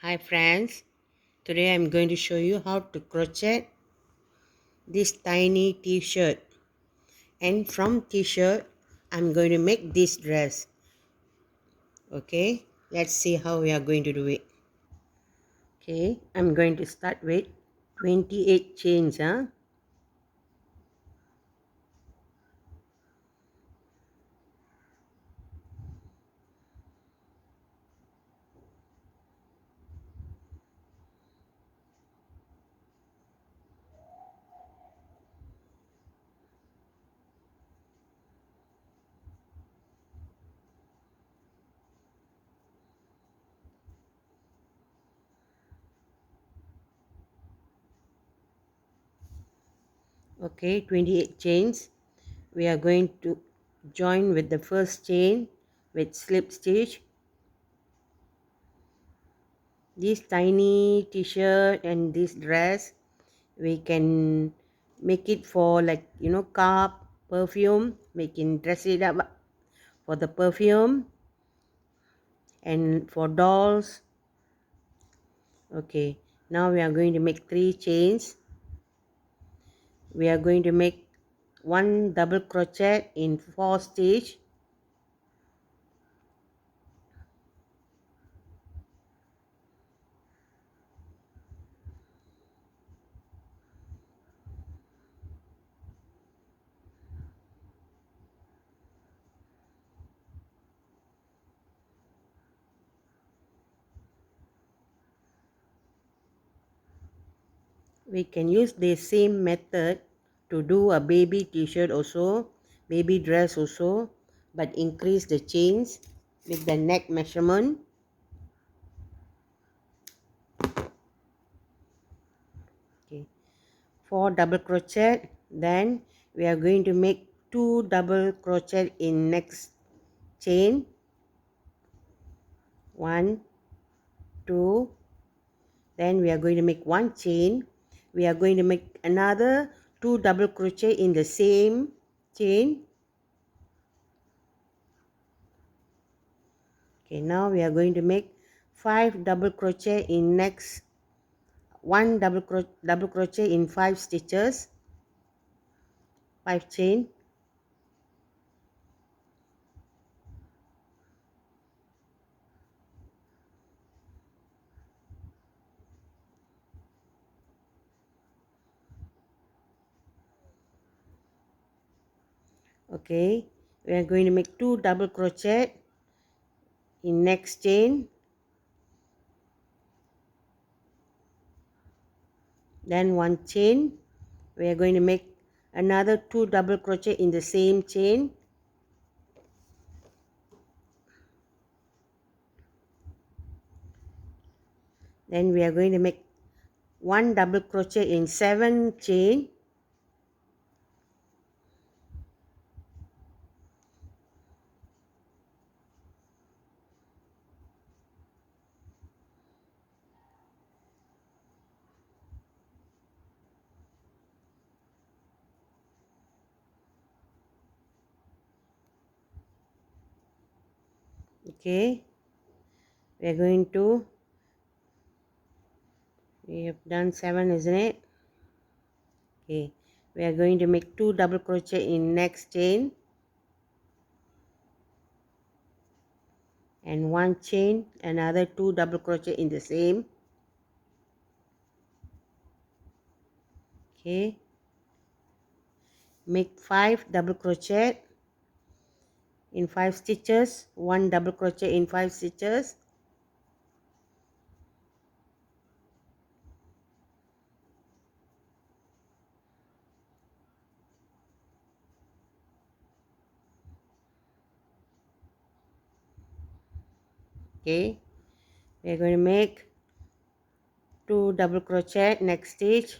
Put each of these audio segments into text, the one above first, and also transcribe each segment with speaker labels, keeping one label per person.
Speaker 1: Hi friends, today I'm going to show you how to crochet this tiny t-shirt, and from t-shirt I'm going to make this dress. Okay, let's see how we are going to do it. Okay, I'm going to start with 28 chains. Okay, 28 chains. We are going to join with the first chain with slip stitch. This tiny t-shirt and this dress, we can make it for, like, cup, perfume. We can dress it up for the perfume and for dolls. Okay, now we are going to make 3 chains. We are going to make 1 double crochet in 4 stitch. We can use the same method to do a baby t-shirt also, baby dress also, but increase the chains with the neck measurement. Okay, 4 double crochet. Then we are going to make 2 double crochet in next chain. 1, 2. Then we are going to make 1 chain. We are going to make another 2 double crochet in the same chain. Okay, now we are going to make 5 double crochet in next 1 double crochet in 5 stitches, 5 chain. Okay, we are going to make 2 double crochet in next chain, then 1 chain. We are going to make another 2 double crochet in the same chain. Then we are going to make 1 double crochet in 7 chain. Okay, we are going to, we have done 7, isn't it? Okay, we are going to make 2 double crochet in next chain and 1 chain, another 2 double crochet in the same. Okay, make 5 double crochet in 5 stitches, 1 double crochet in 5 stitches. Okay, we are going to make 2 double crochet next stitch,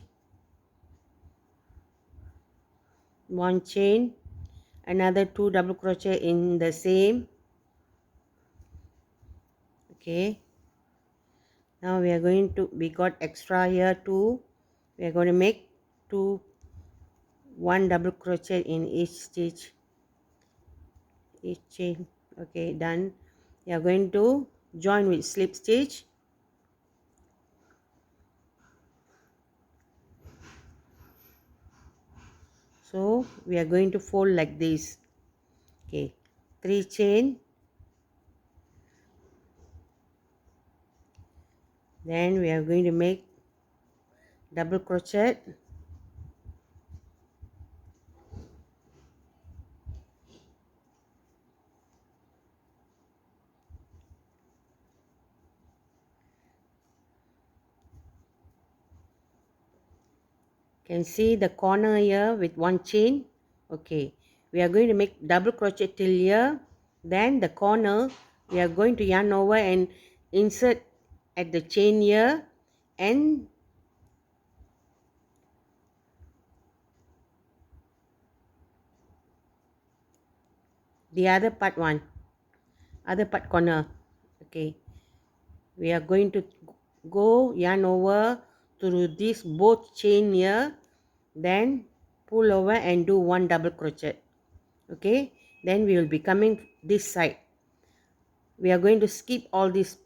Speaker 1: 1 chain, another 2 double crochet in the same. Okay, now we are going to, we got extra here too. We are going to make 1 double crochet in each stitch, each chain. Okay, done. We are going to join with slip stitch. So we are going to fold like this. Okay, 3 chain, then we are going to make double crochet, can see the corner here with 1 chain. Okay, we are going to make double crochet till here, then the corner we are going to yarn over and insert at the chain here, and the other part corner. Okay, we are going to go yarn over through this both chain here, then pull over and do 1 double crochet. Okay, then we will be coming this side. We are going to skip all this.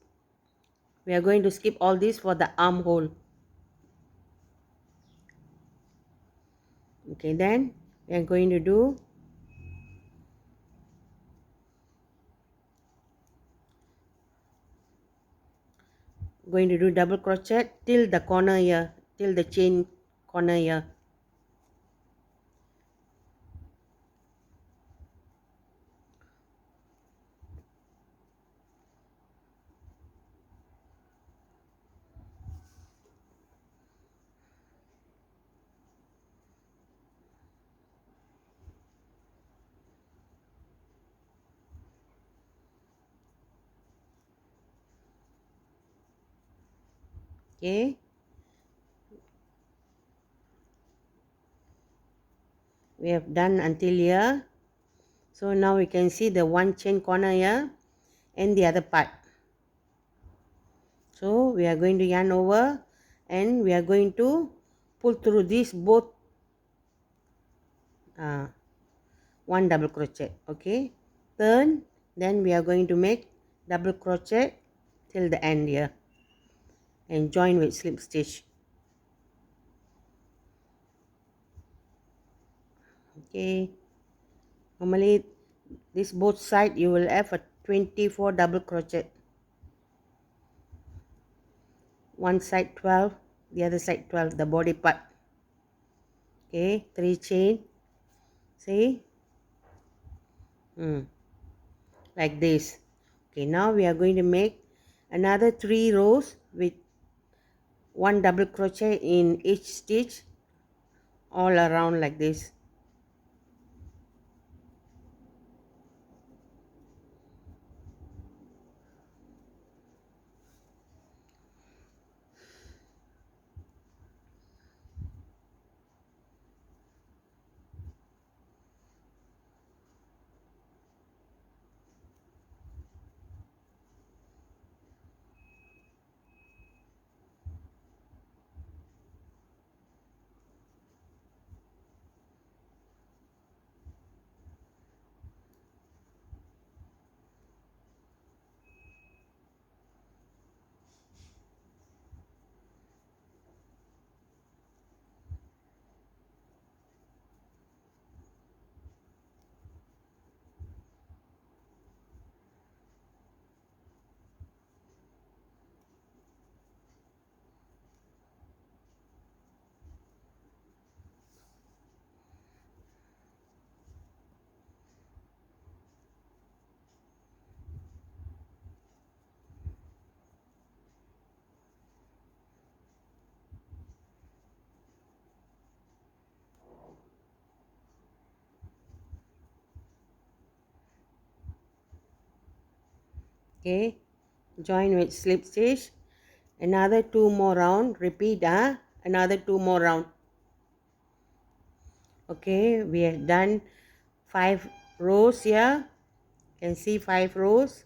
Speaker 1: We are going to skip all this for the armhole. Okay, then we are going to do double crochet till the corner here, till the chain corner here. Okay, we have done until here. So now we can see the 1 chain corner here and the other part. So we are going to yarn over and we are going to pull through this both 1 double crochet. Okay, turn, then we are going to make double crochet till the end here and join with slip stitch. Okay, normally this both side you will have a 24 double crochet, one side 12, the other side 12, the body part. Okay, 3 chain, see, like this. Okay, now we are going to make another 3 rows with 1 double crochet in each stitch all around like this. Okay, join with slip stitch, another 2 more round, repeat another 2 more round. Okay, we have done 5 rows here, can see 5 rows.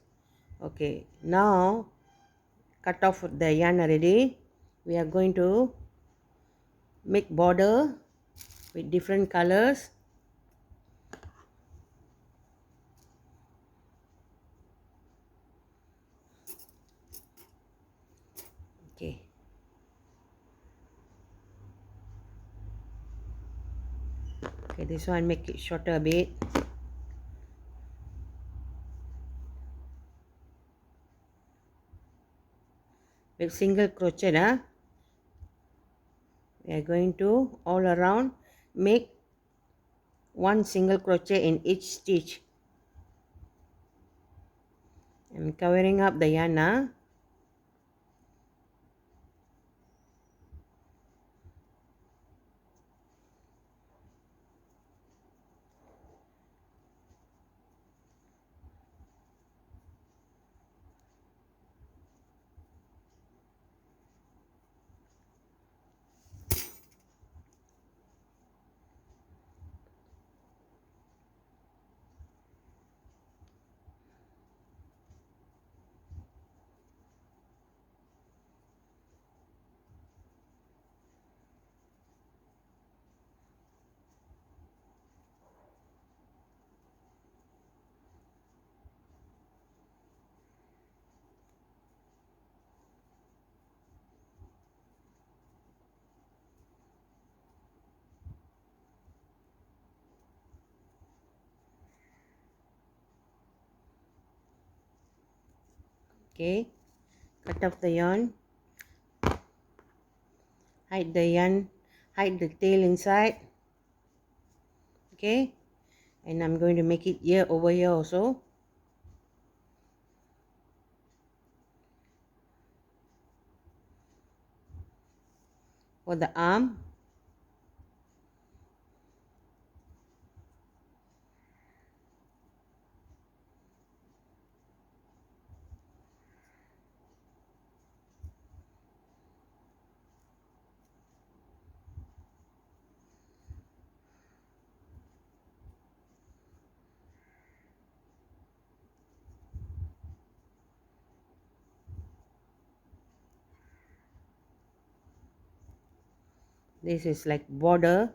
Speaker 1: Okay, now cut off the yarn already. We are going to make border with different colors. Okay, Okay, this one make it shorter a bit. With single crochet, we are going to all around make one single crochet in each stitch. I'm covering up the yarn. Okay, cut off the yarn, hide the yarn, hide the tail inside. Okay, and I'm going to make it here over here also. For the arm, this is like border.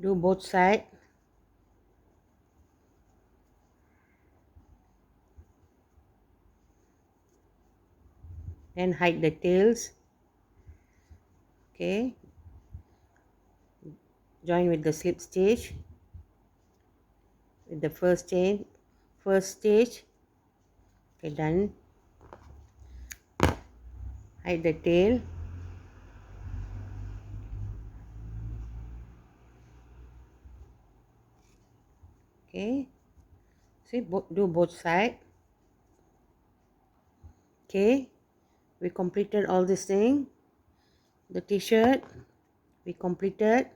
Speaker 1: Do both sides. Then hide the tails. Okay, join with the slip stitch with the first stitch. Okay, done. Hide the tail. Okay, see, do both sides. Okay, we completed all this thing. The t-shirt we completed.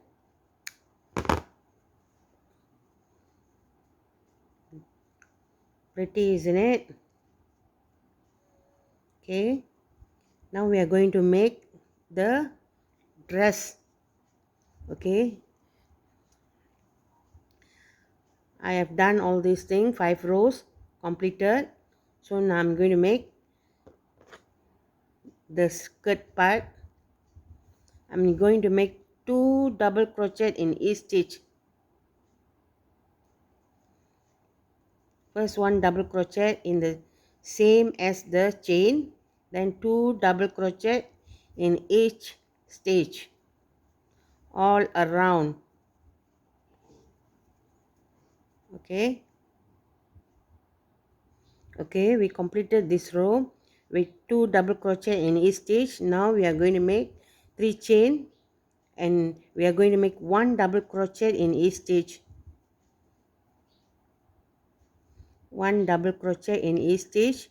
Speaker 1: Pretty, isn't it? Okay, now we are going to make the dress. Okay, I have done all these things, 5 rows completed. So now I'm going to make the skirt part. I'm going to make 2 double crochet in each stitch. First one double crochet in the same as the chain, then 2 double crochet in each stitch all around. Okay, okay, we completed this row with 2 double crochet in each stitch. Now we are going to make 3 chain, and we are going to make 1 double crochet in each stitch. 1 double crochet in each stitch.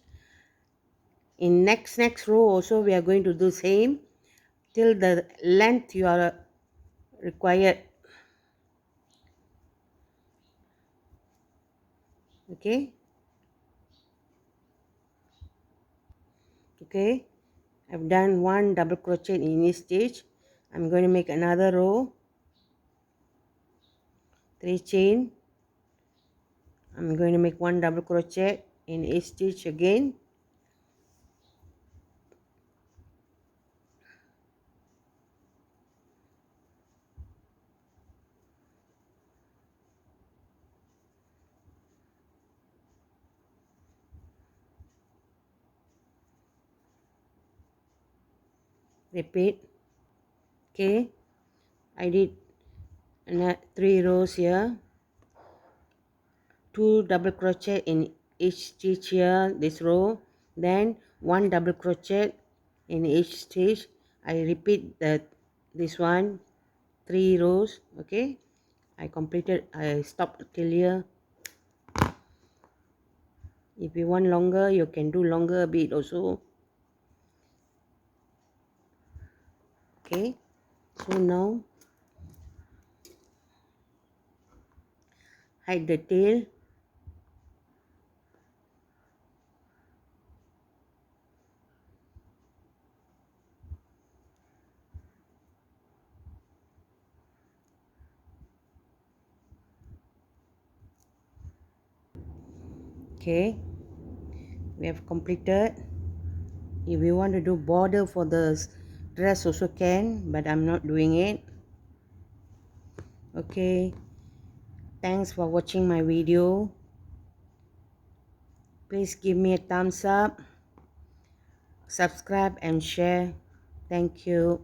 Speaker 1: In next row also we are going to do same till the length you are required. Okay, okay, I've done 1 double crochet in each stitch. I'm going to make another row, 3 chain. I'm going to make 1 double crochet in each stitch again. Repeat. Okay, I did 3 rows here, 2 double crochet in each stitch here, this row, then 1 double crochet in each stitch. I repeat this one 3 rows. Okay, I stopped till here. If you want longer, you can do longer a bit also. Okay, so now hide the tail. Okay, we have completed. If you want to do border for the dress also can, but I'm not doing it. Okay, thanks for watching my video. Please give me a thumbs up, subscribe and share. Thank you.